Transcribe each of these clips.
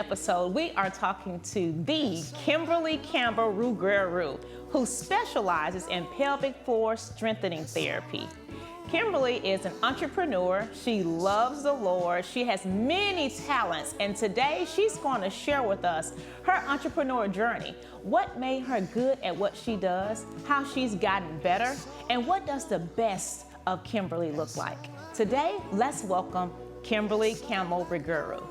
episode, we are talking to the Kimberly Campbell-Ruguaru, who specializes in pelvic floor strengthening therapy. Kimberly is an entrepreneur. She loves the Lord. She has many talents, and today she's going to share with us her entrepreneur journey, what made her good at what she does, how she's gotten better, and what does the best of Kimberly look like. Today, let's welcome Kimberly Campbell-Ruguaru.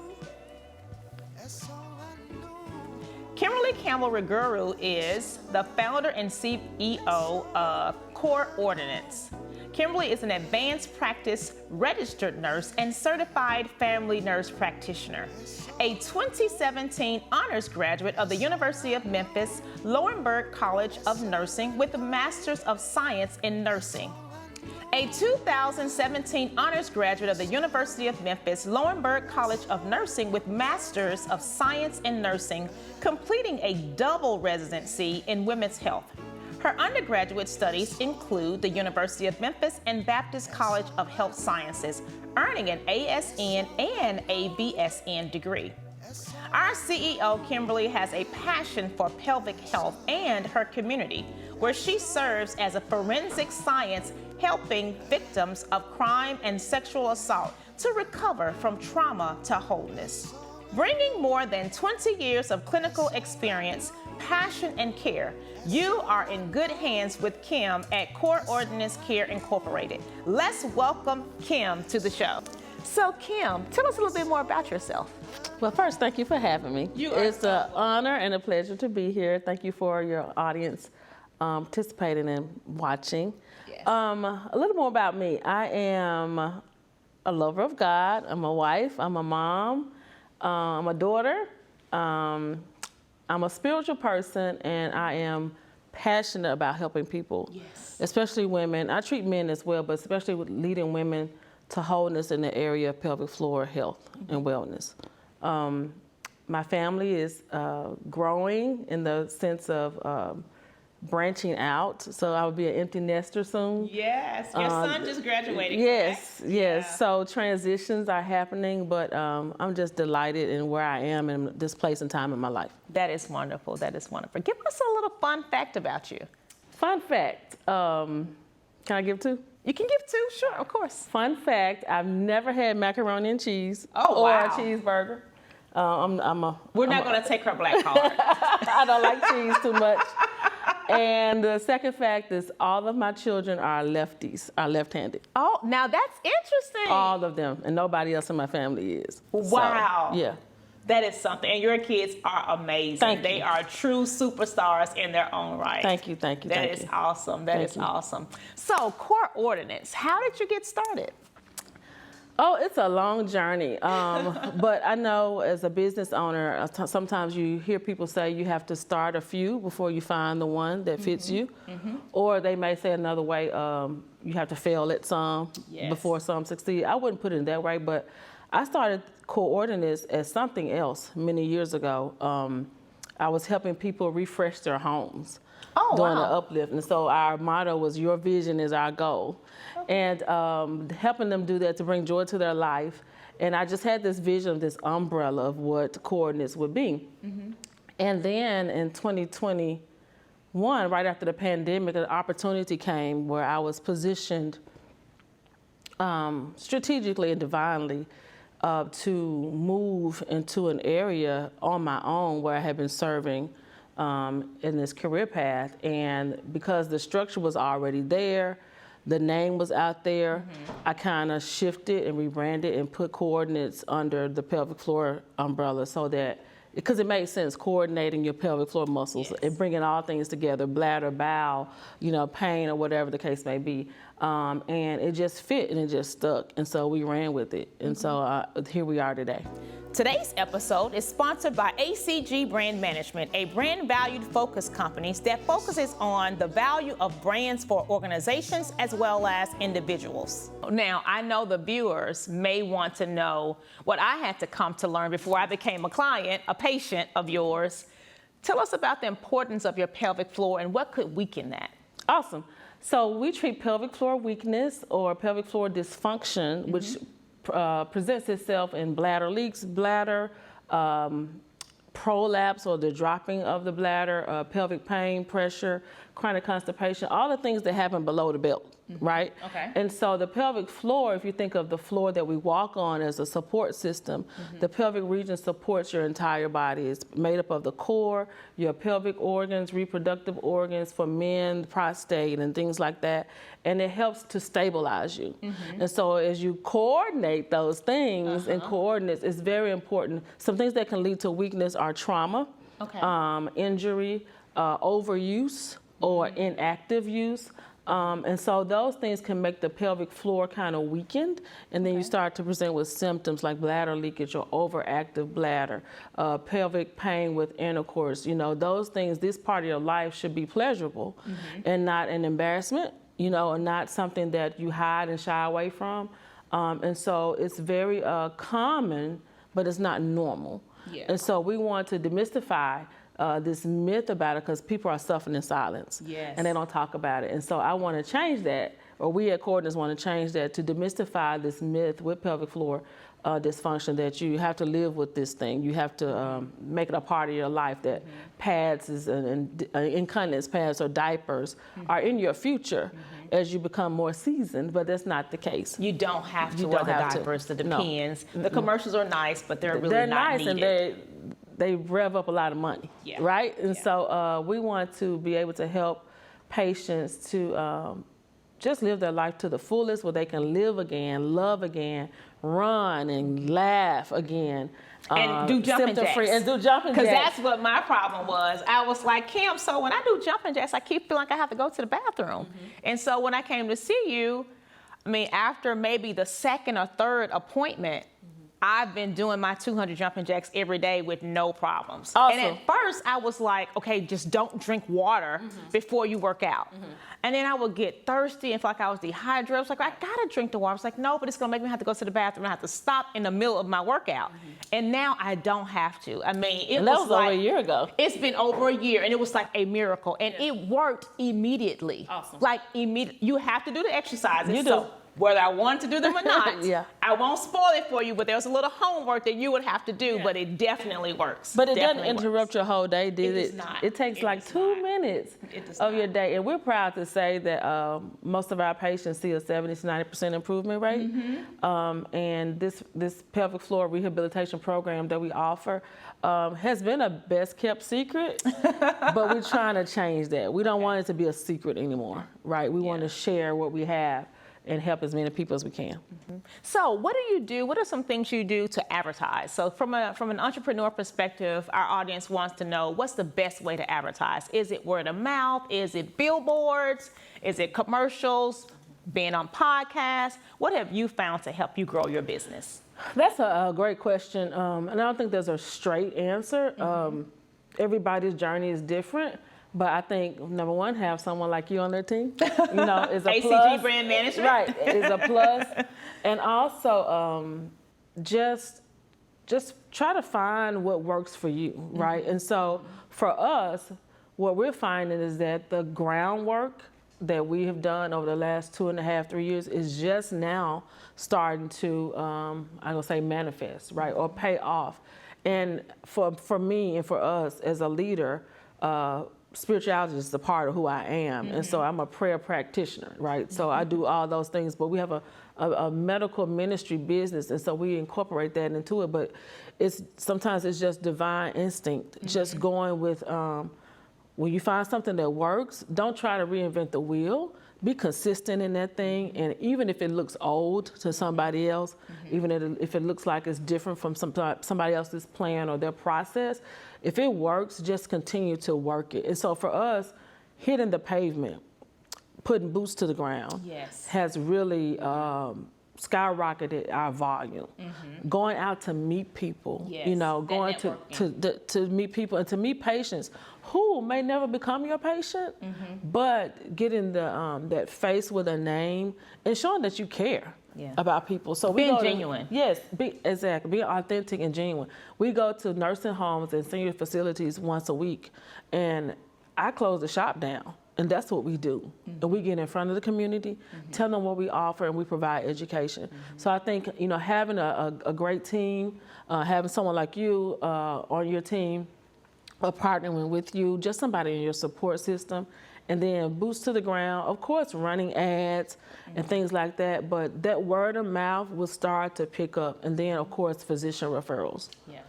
Kimberly Campbell-Ruguaru is the founder and CEO of Core Ordinance. Kimberly is an advanced practice registered nurse and certified family nurse practitioner, a 2017 honors graduate of the University of Memphis Laurinburg College of Nursing with a Master's of Science in Nursing, a 2017 honors graduate of the University of Memphis Laurinburg College of Nursing with Master's of Science in Nursing, completing a double residency in women's health. Her undergraduate studies include the University of Memphis and Baptist College of Health Sciences, earning an ASN and a BSN degree. Our CEO, Kimberly, has a passion for pelvic health and her community, where she serves as a forensic science helping victims of crime and sexual assault to recover from trauma to wholeness. Bringing more than 20 years of clinical experience, passion, and care, you are in good hands with Kim at Core Ordinance Care Incorporated. Let's welcome Kim to the show. So Kim, tell us a little bit more about yourself. Well, first, thank you for having me. It's an honor and a pleasure to be here. Thank you for your audience participating and watching. Yes. A little more about me. I am a lover of God. I'm a wife. I'm a mom. I'm a daughter. I'm a spiritual person, and I am passionate about helping people, Yes. especially women. I treat men as well, but especially with leading women to wholeness in the area of pelvic floor health and wellness. My family is growing in the sense of branching out, so I will be an empty nester soon. Yes, your son just graduated. Yes, correct? yes. Yeah. So transitions are happening, but I'm just delighted in where I am in this place and time in my life. That is wonderful. That is wonderful. Give us a little fun fact about you. Fun fact, can I give two? You can give two, sure, of course. Fun fact, I've never had macaroni and cheese Oh, or wow. a cheeseburger. We're not going to take her black card. I don't like cheese too much. And the second fact is all of my children are lefties, are left-handed. Oh, now that's interesting. All of them, and nobody else in my family is. Wow. So, yeah. That is something. And your kids are amazing. Thank They you. are true superstars in their own right. Thank you, thank you, That thank is you. awesome. That Thank is you. awesome. So, Core Ordinance, how did you get started? Oh, it's a long journey. But I know as a business owner, sometimes you hear people say you have to start a few before you find the one that fits you. Or they may say another way, you have to fail at some Yes. before some succeed. I wouldn't put it that way, but I started Core Ordinance as something else many years ago. I was helping people refresh their homes. Oh, Doing wow. an uplift. And so our motto was, your vision is our goal. And helping them do that to bring joy to their life. And I just had this vision of this umbrella of what coordinates would be. And then in 2021, right after the pandemic, an opportunity came where I was positioned strategically and divinely to move into an area on my own where I had been serving in this career path. And because the structure was already there, the name was out there, I kind of shifted and rebranded and put Coordinates under the pelvic floor umbrella so that, because it made sense, coordinating your pelvic floor muscles and bringing all things together, bladder, bowel, pain or whatever the case may be. And it just fit and it just stuck. And so we ran with it. And so here we are today. Today's episode is sponsored by ACG Brand Management, a brand valued focus company that focuses on the value of brands for organizations as well as individuals. Now, I know the viewers may want to know what I had to come to learn before I became a client, a patient of yours. Tell us about the importance of your pelvic floor and what could weaken that. Awesome. So we treat pelvic floor weakness or pelvic floor dysfunction, which presents itself in bladder leaks, bladder prolapse or the dropping of the bladder, pelvic pain, pressure, chronic constipation, all the things that happen below the belt, right? Okay. And so the pelvic floor, if you think of the floor that we walk on as a support system, the pelvic region supports your entire body. It's made up of the core, your pelvic organs, reproductive organs for men, prostate, and things like that. And it helps to stabilize you. And so as you coordinate those things and coordinates, it's very important. Some things that can lead to weakness are trauma, injury, overuse, or inactive use. And so those things can make the pelvic floor kind of weakened, and then you start to present with symptoms like bladder leakage or overactive bladder, pelvic pain with intercourse. You know, those things, this part of your life should be pleasurable and not an embarrassment, you know, and not something that you hide and shy away from. And so it's very common, but it's not normal. Yeah. And so we want to demystify this myth about it, because people are suffering in silence. Yes. And they don't talk about it. And so I want to change that, or we at Coordinates want to change that, to demystify this myth with pelvic floor dysfunction, that you have to live with this thing. You have to make it a part of your life, that pads and incontinence pads or diapers are in your future as you become more seasoned, but that's not the case. You don't have to You wear don't the have to. diapers. It No. depends. The commercials are nice, but they're really They're not nice needed. and they rev up a lot of money, Yeah. right? And Yeah. so we want to be able to help patients to just live their life to the fullest, where they can live again, love again, run and laugh again. And do jumping symptom-free, jacks. and do jumping Because jacks. that's what my problem was. I was like, Kim, so when I do jumping jacks, I keep feeling like I have to go to the bathroom. And so when I came to see you, I mean, after maybe the second or third appointment, I've been doing my 200 jumping jacks every day with no problems. Awesome. And at first I was like, okay, just don't drink water before you work out. And then I would get thirsty and feel like I was dehydrated. I was like, I gotta drink the water. I was like, no, but it's gonna make me have to go to the bathroom. I have to stop in the middle of my workout. And now I don't have to. I mean, it And that was was over like a year ago. It's been over a year, and it was like a miracle. And it worked immediately. Awesome. Like immediately. You have to do the exercises. You So do. whether I want to do them or not, Yeah. I won't spoil it for you, but there's a little homework that you would have to do, but it definitely works. But it doesn't Definitely interrupt works. your whole day, did It it? does not. It takes It like does 2 not. minutes It does of your not. day. And we're proud to say that most of our patients see a 70 to 90% improvement rate. And this pelvic floor rehabilitation program that we offer has been a best kept secret, but we're trying to change that. We don't want it to be a secret anymore, right? We want to share what we have and help as many people as we can. So what do you do? What are some things you do to advertise? So from an entrepreneur perspective, our audience wants to know, what's the best way to advertise? Is it word of mouth? Is it billboards? Is it commercials? Being on podcasts? What have you found to help you grow your business? That's a great question, and I don't think there's a straight answer. Everybody's journey is different, but I think, number one, have someone like you on their team, you know, is a ACG plus. brand management. Right, is a plus. And also, just try to find what works for you, right? And so for us, what we're finding is that the groundwork that we have done over the last 2.5, 3 years is just now starting to, I'm gonna say, manifest, right, or pay off. And for me and for us as a leader, spirituality is a part of who I am. And so I'm a prayer practitioner, right? So I do all those things, but we have a medical ministry business, and so we incorporate that into it. But sometimes it's just divine instinct, just going with, when you find something that works, don't try to reinvent the wheel. Be consistent in that thing, and even if it looks old to somebody else, even if it looks like it's different from somebody else's plan or their process, if it works, just continue to work it. And so for us, hitting the pavement, putting boots to the ground, has really skyrocketed our volume. Going out to meet people, you know, going to meet people and to meet patients who may never become your patient, but getting that face with a name and showing that you care about people. So being genuine. Yes, exactly. Being authentic and genuine. We go to nursing homes and senior facilities once a week, and I close the shop down. And that's what we do. And we get in front of the community, tell them what we offer, and we provide education. So I think, you know, having a great team, having someone like you on your team partnering with you, just somebody in your support system, and then boots to the ground, of course, running ads and things like that, but that word of mouth will start to pick up, and then, of course, physician referrals. Yeah.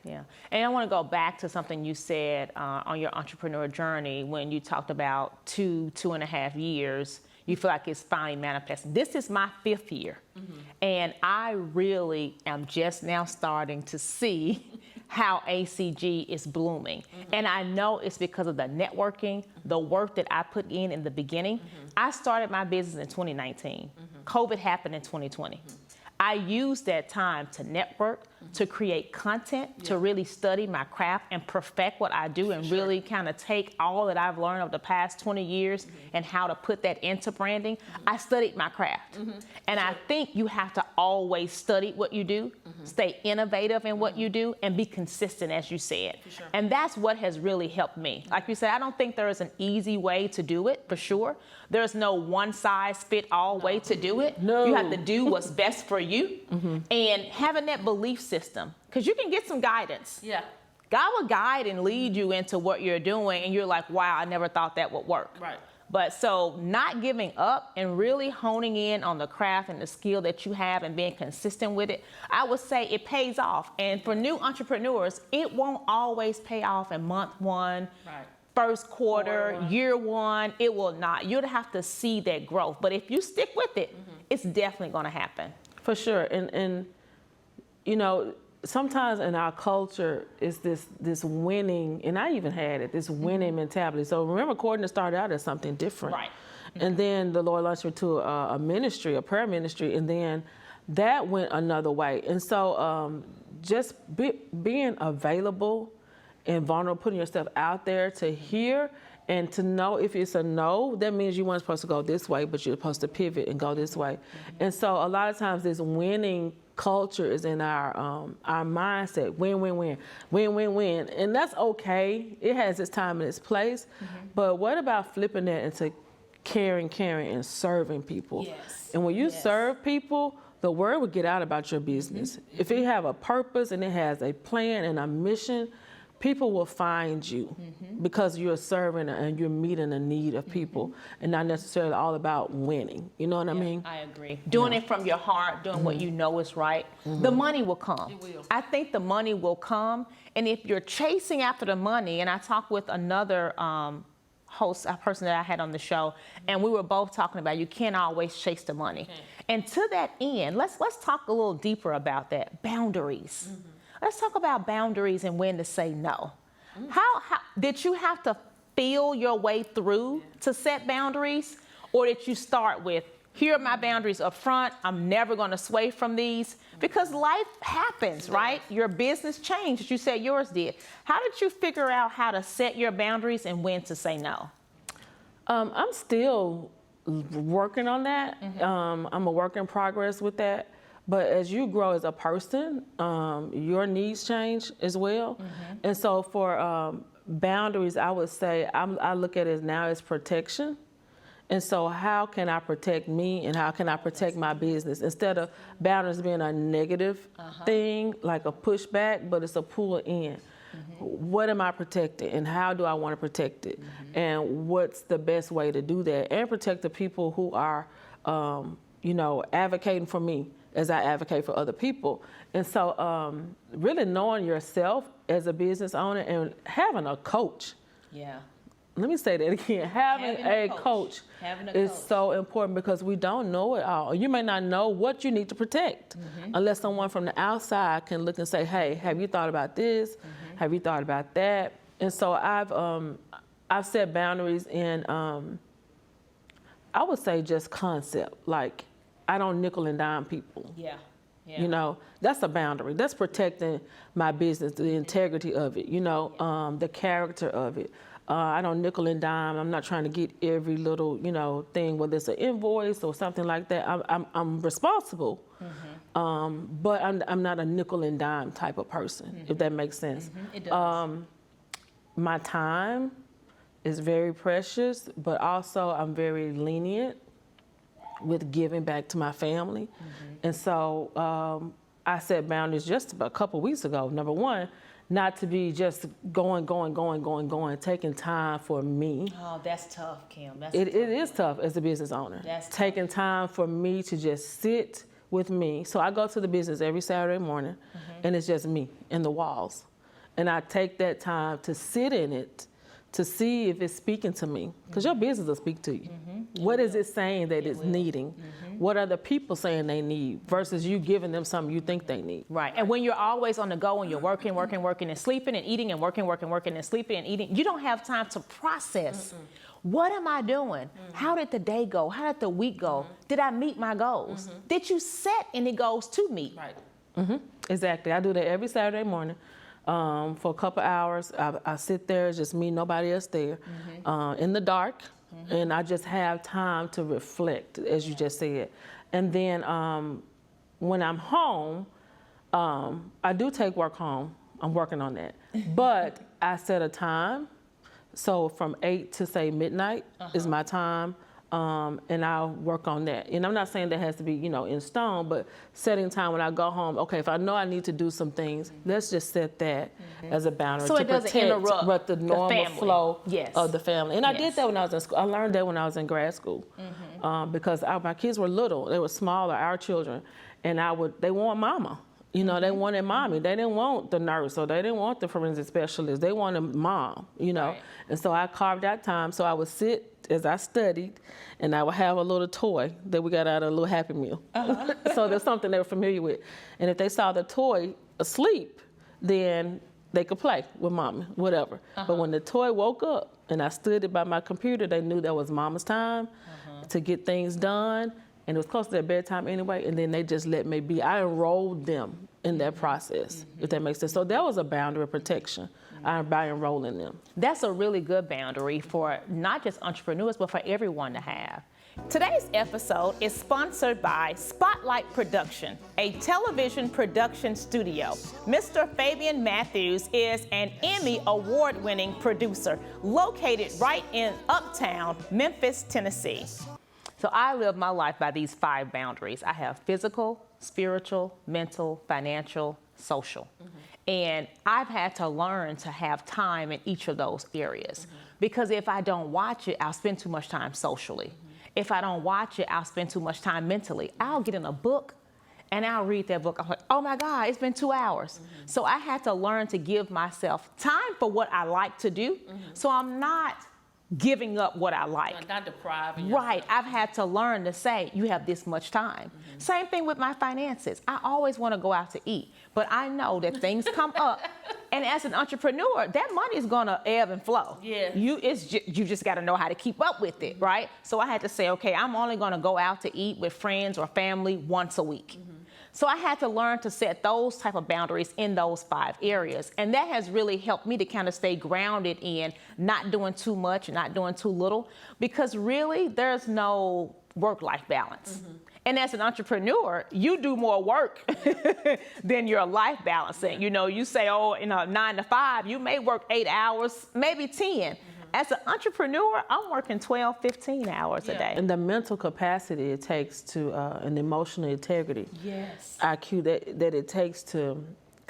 Yeah, and I want to go back to something you said on your entrepreneur journey when you talked about 2.5 years. You feel like it's finally manifesting. This is my 5th year, and I really am just now starting to see how ACG is blooming. And I know it's because of the networking, the work that I put in the beginning. I started my business in 2019. COVID happened in 2020. I used that time to network, to create content, to really study my craft and perfect what I do, and really kind of take all that I've learned over the past 20 years and how to put that into branding. I studied my craft. And I think you have to always study what you do, stay innovative in what you do, and be consistent, as you said. And that's what has really helped me. Like you said, I don't think there is an easy way to do it, for sure. There's no one-size-fit-all way to do it. No. You have to do what's best for you, and having that belief system, because you can get some guidance. Yeah. God will guide and lead you into what you're doing, and you're like, wow, I never thought that would work. Right. But so not giving up and really honing in on the craft and the skill that you have and being consistent with it, I would say it pays off. And for new entrepreneurs, it won't always pay off in month 1. Right. First quarter, year 1, it will not. You'll have to see that growth. But if you stick with it, it's definitely going to happen. For sure. And you know, sometimes in our culture is this winning, and I even had it, this winning mentality. So remember, coordinator started out as something different. Right. And then the Lord launched me to a ministry, a prayer ministry, and then that went another way. And so just being available and vulnerable, putting yourself out there to hear and to know if it's a no, that means you weren't supposed to go this way, but you're supposed to pivot and go this way. And so a lot of times this winning culture is in our mindset, win, win, win, win, win, win. And that's okay. It has its time and its place. But what about flipping that into caring, and serving people? Yes. And when you serve people, the word will get out about your business. If it have a purpose and it has a plan and a mission, people will find you because you're serving and you're meeting a need of people and not necessarily all about winning. You know what I mean? I agree. Doing it from your heart, doing what you know is right, the money will come. It will. I think the money will come. And if you're chasing after the money, and I talked with another host, a person that I had on the show, and we were both talking about you can't always chase the money. Okay. And to that end, let's talk a little deeper about that. Boundaries. Let's talk about boundaries and when to say no. How did you have to feel your way through to set boundaries? Or did you start with, here are my boundaries up front, I'm never gonna sway from these? Because life happens, right? Your business changed, you said yours did. How did you figure out how to set your boundaries and when to say no? I'm still working on that. I'm a work in progress with that. But as you grow as a person, your needs change as well. And so for boundaries, I would say I look at it now as protection. And so how can I protect me and how can I protect my business? Instead of boundaries being a negative thing, like a pushback, but it's a pull in. What am I protecting and how do I want to protect it? And what's the best way to do that? And protect the people who are, advocating for me as I advocate for other people. And so really knowing yourself as a business owner and having a coach. Yeah. Let me say that again. Having a coach is so important because we don't know it all. You may not know what you need to protect unless someone from the outside can look and say, hey, have you thought about this? Have you thought about that? And so I've set boundaries in, I would say just concept, like I don't nickel and dime people. Yeah. You know, that's a boundary. That's protecting my business, the integrity of it, the character of it. I don't nickel and dime. I'm not trying to get every little, thing, whether it's an invoice or something like that. I'm responsible, but I'm not a nickel and dime type of person, if that makes sense. It does. My time is very precious, but also I'm very lenient with giving back to my family. And so I set boundaries just a couple weeks ago. Number one, not to be just going, taking time for me. Oh, that's tough, Kim. It is tough as a business owner. That's taking time for me to just sit with me. So I go to the business every Saturday morning, and it's just me and the walls. And I take that time to sit in it, to see if it's speaking to me. Because your business will speak to you. What is it saying that it's needing? What are the people saying they need versus you giving them something you think they need? Right. And when you're always on the go and you're working and sleeping and eating and working and sleeping and eating, you don't have time to process. What am I doing? How did the day go? How did the week go? Did I meet my goals? Did you set any goals to meet? Right. Exactly. I do that every Saturday morning. For a couple hours, I sit there, it's just me, nobody else there, in the dark, and I just have time to reflect, as you just said. And then when I'm home, I do take work home. I'm working on that. But I set a time. So from 8 to say midnight is my time. And I'll work on that. And I'm not saying that has to be, in stone, but setting time when I go home, okay, if I know I need to do some things, let's just set that as a boundary so to it doesn't protect interrupt the normal flow of the family. And I did that when I was in school. I learned that when I was in grad school because my kids were little. They were smaller, our children, and they want mama. They wanted mommy. They didn't want the nurse or they didn't want the forensic specialist. They wanted mom, Right. And so I carved out time so I would sit as I studied, and I would have a little toy that we got out of a little Happy Meal. So there's something they were familiar with. And if they saw the toy asleep, then they could play with mommy, whatever. But when the toy woke up and I stood by my computer, they knew that was mama's time to get things done. And it was close to their bedtime anyway, and then they just let me be. I enrolled them in that process, if that makes sense. So that was a boundary of protection by enrolling them. That's a really good boundary for not just entrepreneurs, but for everyone to have. Today's episode is sponsored by Spotlight Production, a television production studio. Mr. Fabian Matthews is an Emmy award-winning producer located right in uptown Memphis, Tennessee. So I live my life by these 5 boundaries. I have physical, spiritual, mental, financial, social. And I've had to learn to have time in each of those areas. Because if I don't watch it, I'll spend too much time socially. If I don't watch it, I'll spend too much time mentally. I'll get in a book and I'll read that book. I'm like, oh my God, it's been 2 hours. So I had to learn to give myself time for what I like to do. So I'm not giving up what I like. Not depriving yourself. Right. I've had to learn to say, you have this much time. Same thing with my finances. I always want to go out to eat, but I know that things come up. And as an entrepreneur, that money is going to ebb and flow. Yeah. You just got to know how to keep up with it, right? So I had to say, okay, I'm only going to go out to eat with friends or family once a week. So I had to learn to set those type of boundaries in those 5 areas. And that has really helped me to kind of stay grounded in not doing too much, not doing too little, because really there's no work-life balance. And as an entrepreneur, you do more work than your life balancing. You say, 9 to 5, you may work 8 hours, maybe 10. As an entrepreneur, I'm working 12, 15 hours a day. And the mental capacity it takes to, and emotional integrity. Yes. IQ that it takes to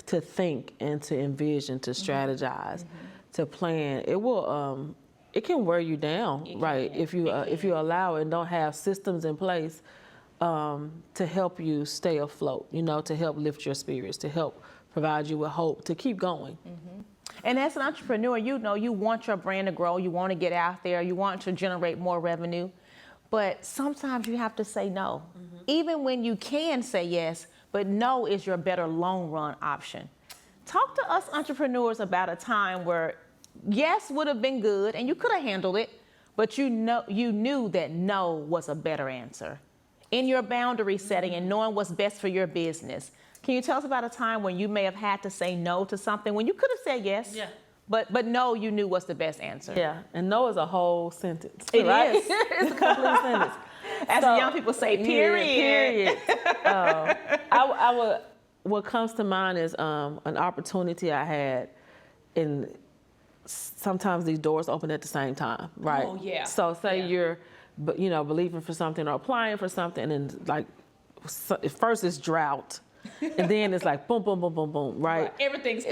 think and to envision, to strategize, to plan. It will, it can wear you down, right? If you allow it and don't have systems in place to help you stay afloat, to help lift your spirits, to help provide you with hope, to keep going. And as an entrepreneur, you want your brand to grow, you want to get out there, you want to generate more revenue, but sometimes you have to say no. Even when you can say yes, but no is your better long run option. Talk to us entrepreneurs about a time where yes would have been good and you could have handled it, but you knew that no was a better answer. In your boundary setting and knowing what's best for your business. Can you tell us about a time when you may have had to say no to something when you could have said yes? Yeah. But no, you knew what's the best answer. Yeah, and no is a whole sentence. It right? is. It's a complete sentence. As the young people say, period. Yeah, period. What comes to mind is an opportunity I had, and sometimes these doors open at the same time, right? Oh, yeah. So say you're, believing for something or applying for something, and like, first it's drought. And then it's like boom, boom, boom, boom, boom, right? Everything's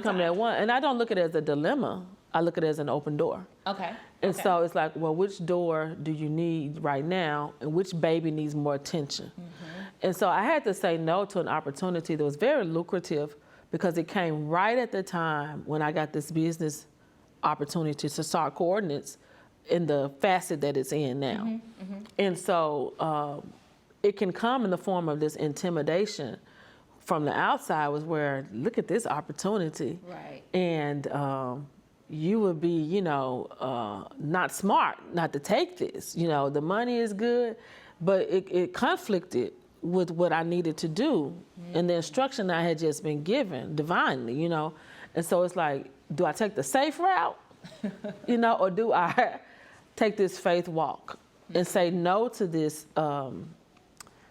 coming at once. And I don't look at it as a dilemma. I look at it as an open door. Okay. And so it's like, well, which door do you need right now, and which baby needs more attention? And so I had to say no to an opportunity that was very lucrative because it came right at the time when I got this business opportunity to start Coordinates in the facet that it's in now. And so it can come in the form of this intimidation from the outside, was where, look at this opportunity. Right. And you would be, not smart not to take this. The money is good, but it conflicted with what I needed to do and the instruction I had just been given divinely, And so it's like, do I take the safe route, or do I take this faith walk and say no to this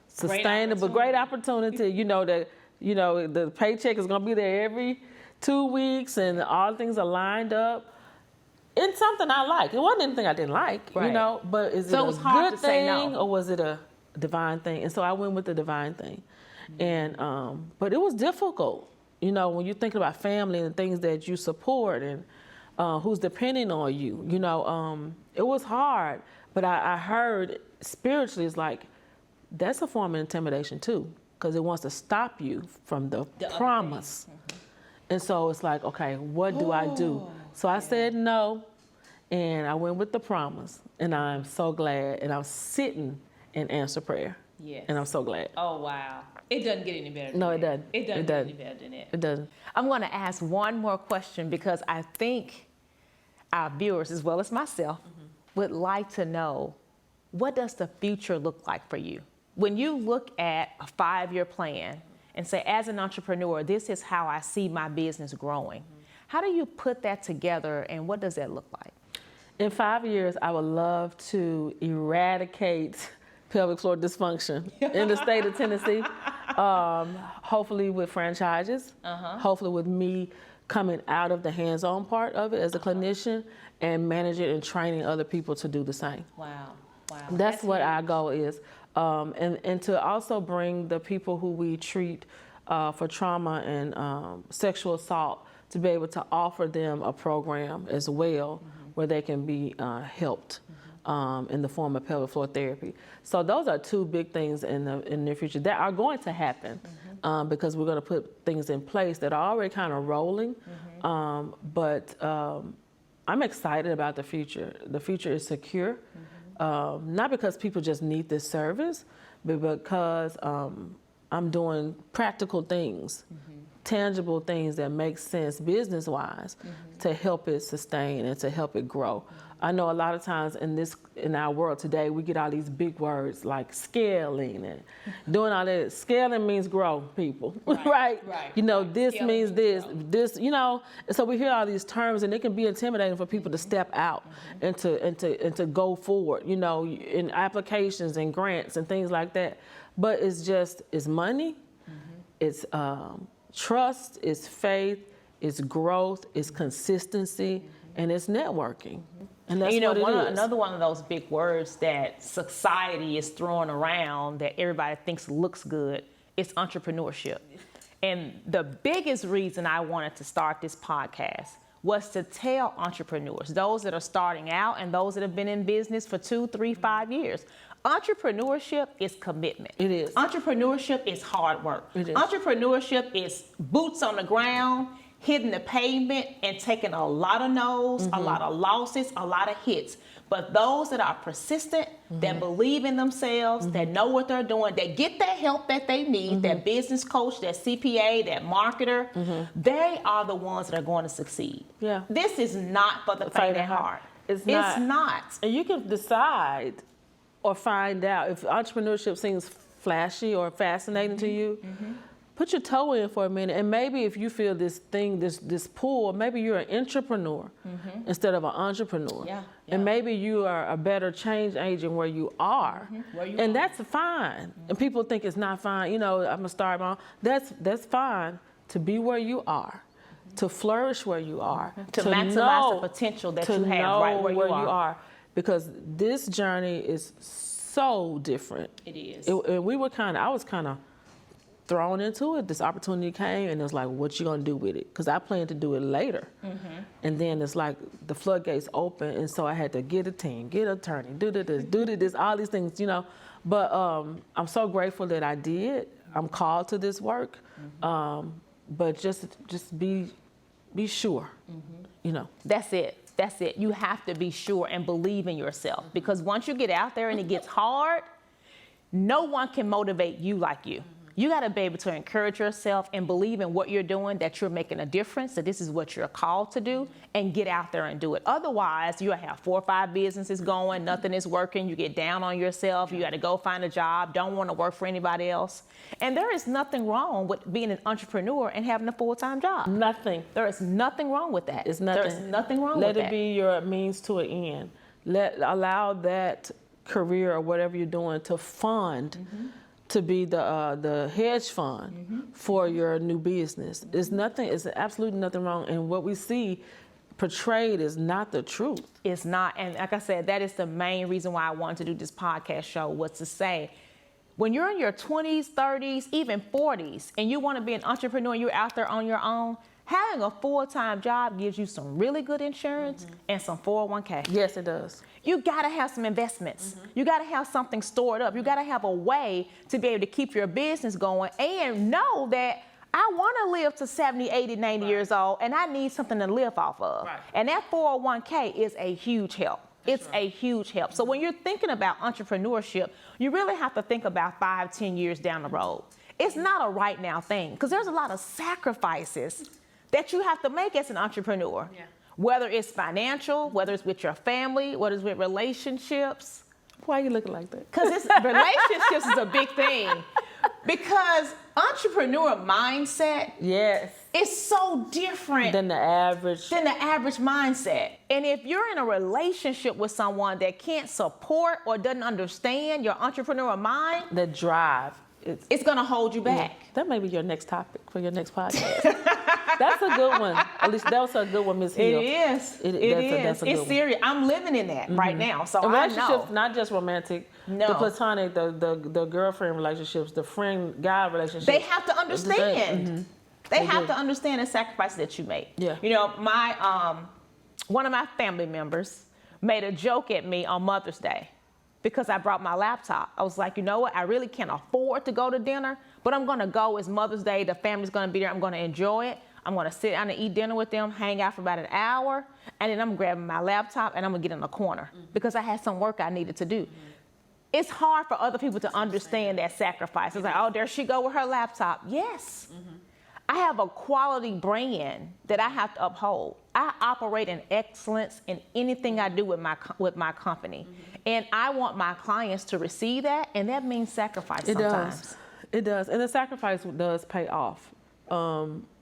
sustainable, great opportunity, that, the paycheck is gonna be there every 2 weeks and all things are lined up. It's something I like. It wasn't anything I didn't like, but is it a good thing or was it a divine thing? And so I went with the divine thing. And, but it was difficult, when you're thinking about family and things that you support and who's depending on you, it was hard. But I heard spiritually, it's like, that's a form of intimidation too, because it wants to stop you from the promise. And so it's like, okay, what do I do? So I said no, and I went with the promise. And I'm so glad, and I'm sitting in answer prayer. Yes. And I'm so glad. Oh, wow. It doesn't get any better than that. No, it doesn't. It doesn't get any better than that. It doesn't. I'm going to ask one more question because I think our viewers, as well as myself, would like to know, what does the future look like for you? When you look at a 5-year plan and say, as an entrepreneur, this is how I see my business growing. How do you put that together, and what does that look like? In 5 years, I would love to eradicate pelvic floor dysfunction in the state of Tennessee, hopefully with franchises, hopefully with me coming out of the hands-on part of it as a clinician and managing and training other people to do the same. Wow. That's what our goal is. And to also bring the people who we treat for trauma and sexual assault to be able to offer them a program as well where they can be helped in the form of pelvic floor therapy. So those are two big things in the near future that are going to happen because we're going to put things in place that are already kind of rolling. But I'm excited about the future. The future is secure. Not because people just need this service, but because I'm doing practical things, tangible things that make sense business-wise to help it sustain and to help it grow. I know a lot of times in our world today, we get all these big words like scaling and doing all that. Scaling means grow, people, right? This Scaling means this, So we hear all these terms, and it can be intimidating for people to step out and to go forward, in applications and grants and things like that. But it's money, it's trust, it's faith, it's growth, it's consistency, and it's networking. And that's what it is. Another one of those big words that society is throwing around that everybody thinks looks good is entrepreneurship. And the biggest reason I wanted to start this podcast was to tell entrepreneurs, those that are starting out and those that have been in business for 2, 3, 5 years, entrepreneurship is commitment. It is. Entrepreneurship is hard work. It is. Entrepreneurship is boots on the ground, hitting the pavement and taking a lot of no's, a lot of losses, a lot of hits. But those that are persistent, that believe in themselves, that know what they're doing, that get that help that they need, that business coach, that CPA, that marketer, they are the ones that are going to succeed. Yeah. This is not for the faint of heart. It's not. And you can decide or find out if entrepreneurship seems flashy or fascinating to you. Put your toe in for a minute, and maybe if you feel this thing, this pull, maybe you're an entrepreneur instead of an entrepreneur. And maybe you are a better change agent where you are. And that's fine. And people think it's not fine. I'm gonna start my own. That's fine to be where you are, to flourish where you are, to maximize the potential that you have right where you are. Because this journey is so different. It is. And I was kind of thrown into it. This opportunity came, and it was like, what you gonna do with it? Because I planned to do it later. And then it's like the floodgates open, and so I had to get a team, get an attorney, do this, all these things, you know. But I'm so grateful that I did. I'm called to this work, but just be sure, you know. That's it. That's it. You have to be sure and believe in yourself, because once you get out there and it gets hard, no one can motivate you like you. You got to be able to encourage yourself and believe in what you're doing, that you're making a difference, that this is what you're called to do, and get out there and do it. Otherwise, you'll have 4 or 5 businesses going, nothing is working, you get down on yourself, you got to go find a job, don't want to work for anybody else. And there is nothing wrong with being an entrepreneur and having a full-time job. Nothing. There is nothing wrong with that. It's nothing. There's nothing wrong with that. Let it be your means to an end. Allow that career or whatever you're doing to fund, to be the hedge fund for your new business. It's absolutely nothing wrong. And what we see portrayed is not the truth. It's not. And like I said, that is the main reason why I wanted to do this podcast show, was to say, when you're in your 20s, 30s, even 40s, and you want to be an entrepreneur, you're out there on your own, having a full-time job gives you some really good insurance and some 401k. Yes, it does. You got to have some investments. You got to have something stored up. You got to have a way to be able to keep your business going and know that I want to live to 70, 80, 90 years old, and I need something to live off of. And that 401k is a huge help. It's a huge help. So when you're thinking about entrepreneurship, you really have to think about 5, 10 years down the road. It's not a right now thing, because there's a lot of sacrifices that you have to make as an entrepreneur. Whether it's financial, whether it's with your family, whether it's with relationships. Why are you looking like that? Because relationships is a big thing. Because entrepreneur mindset is so different than the average mindset. And if you're in a relationship with someone that can't support or doesn't understand your entrepreneur mind, the drive, it's going to hold you back. That may be your next topic for your next podcast. That's a good one. At least that was a good one, Ms. Hill. It is. It's serious. I'm living in that right now. So relationships, not just romantic, No. the platonic, the girlfriend relationships, the friend guy relationships. They have to understand. They have to understand the sacrifices that you make. Yeah. You know, my one of my family members made a joke at me on Mother's Day because I brought my laptop. I was like, you know what? I really can't afford to go to dinner, but I'm going to go. It's Mother's Day. The family's going to be there. I'm going to enjoy it. I'm going to sit down and eat dinner with them, hang out for about an hour, and then I'm grabbing my laptop and I'm going to get in a corner because I had some work I needed to do. It's hard for other people to understand that sacrifice. It's like, oh, there she go with her laptop. Yes. I have a quality brand that I have to uphold. I operate in excellence in anything I do with my company. And I want my clients to receive that, and that means sacrifice sometimes. It does. And the sacrifice does pay off.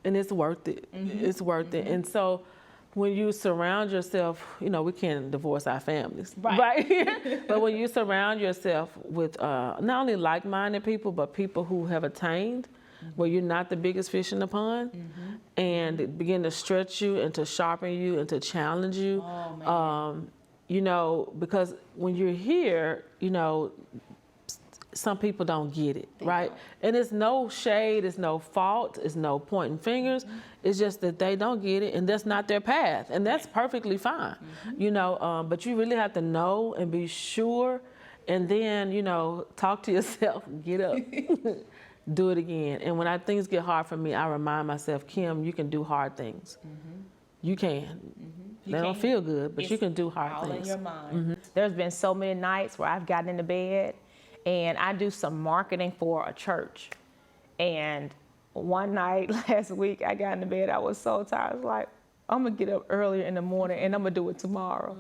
And it's worth it. It's worth it. And so when you surround yourself, you know, we can't divorce our families, right? But when you surround yourself with not only like-minded people, but people who have attained, where you're not the biggest fish in the pond, and it begin to stretch you and to sharpen you and to challenge you. You know, because when you're here, you know, some people don't get it, right? And it's no shade, it's no fault, it's no pointing fingers. It's just that they don't get it, and that's not their path, and that's perfectly fine, you know. But you really have to know and be sure, and then, you know, talk to yourself, get up, do it again. And when things get hard for me, I remind myself, Kim, you can do hard things. You can. They don't feel good, but you can do hard things. All in your mind. There's been so many nights where I've gotten into bed and I do some marketing for a church. And one night last week, I got into bed. I was so tired. I was like, I'm going to get up earlier in the morning and I'm going to do it tomorrow.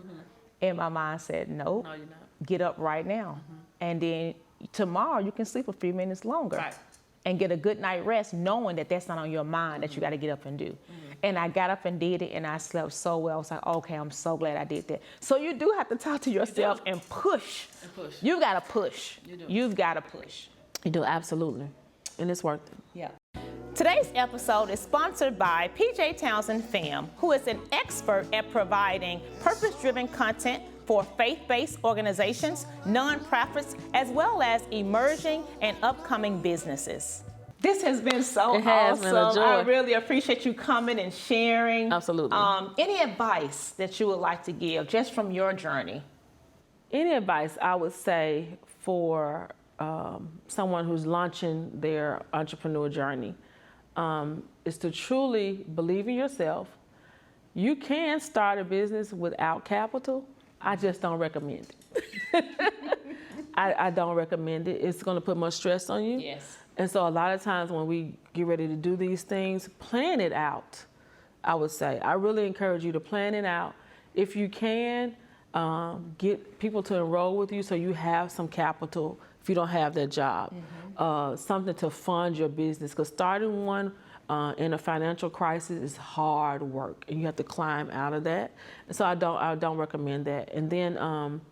And my mind said, nope, no, you're not. Get up right now. And then tomorrow you can sleep a few minutes longer and get a good night rest, knowing that that's not on your mind, that you got to get up and do. And I got up and did it, and I slept so well. I was like, okay, I'm so glad I did that. So you do have to talk to yourself and push. You got to push. You've got to push. You do, absolutely. And it's worth it. Yeah. Today's episode is sponsored by PJ Townsend Fam, who is an expert at providing purpose-driven content for faith-based organizations, nonprofits, as well as emerging and upcoming businesses. This has been so It has been a joy. I really appreciate you coming and sharing. Absolutely. Any advice that you would like to give just from your journey? Any advice I would say for someone who's launching their entrepreneur journey is to truly believe in yourself. You can start a business without capital. I just don't recommend it. I don't recommend it. It's going to put more stress on you. Yes. And so a lot of times when we get ready to do these things, plan it out, I would say. I really encourage you to plan it out. If you can, get people to enroll with you so you have some capital if you don't have that job. Something to fund your business, because starting one in a financial crisis is hard work, and you have to climb out of that. And so I don't recommend that. And then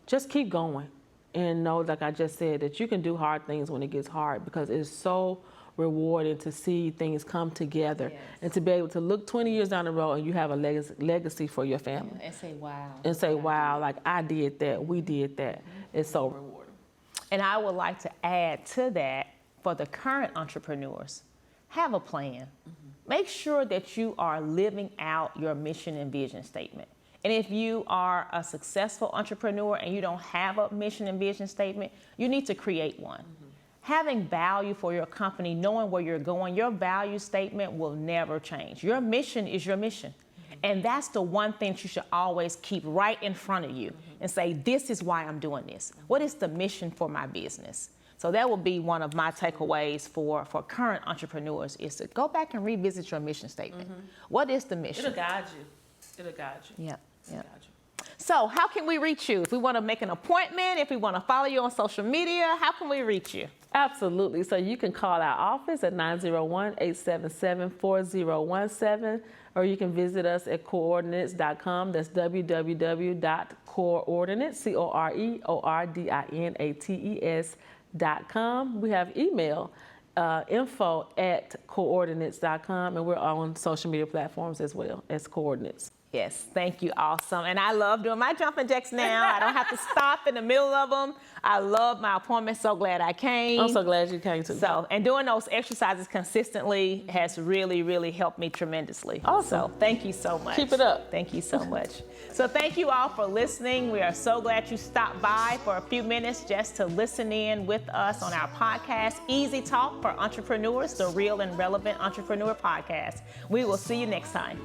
just keep going, and know, like I just said, that you can do hard things when it gets hard, because it's so rewarding to see things come together. Yes. And to be able to look 20 years down the road and you have a legacy for your family. And say, wow. And say, wow, like I did that, we did that. It's so rewarding. And I would like to add to that, for the current entrepreneurs, have a plan. Make sure that you are living out your mission and vision statement. And if you are a successful entrepreneur and you don't have a mission and vision statement, you need to create one. Having value for your company, knowing where you're going, your value statement will never change. Your mission is your mission. And that's the one thing you should always keep right in front of you and say, this is why I'm doing this. What is the mission for my business? So that will be one of my takeaways for current entrepreneurs, is to go back and revisit your mission statement. What is the mission? It'll guide you. It'll guide you. Yeah. So how can we reach you? If we want to make an appointment, if we want to follow you on social media, how can we reach you? Absolutely. So you can call our office at 901-877-4017, or you can visit us at coreordinates.com. That's www.coreordinates, coreordinates.com. We have email, info@coreordinates.com, and we're on social media platforms as well as Coordinates. Yes, thank you, awesome. And I love doing my jumping jacks now. I don't have to stop in the middle of them. I love my appointments, so glad I came. I'm so glad you came too. So, and doing those exercises consistently has really, really helped me tremendously. Awesome. So thank you so much. Keep it up. Thank you so much. So thank you all for listening. We are so glad you stopped by for a few minutes just to listen in with us on our podcast, Easy Talk for Entrepreneurs, the real and relevant entrepreneur podcast. We will see you next time.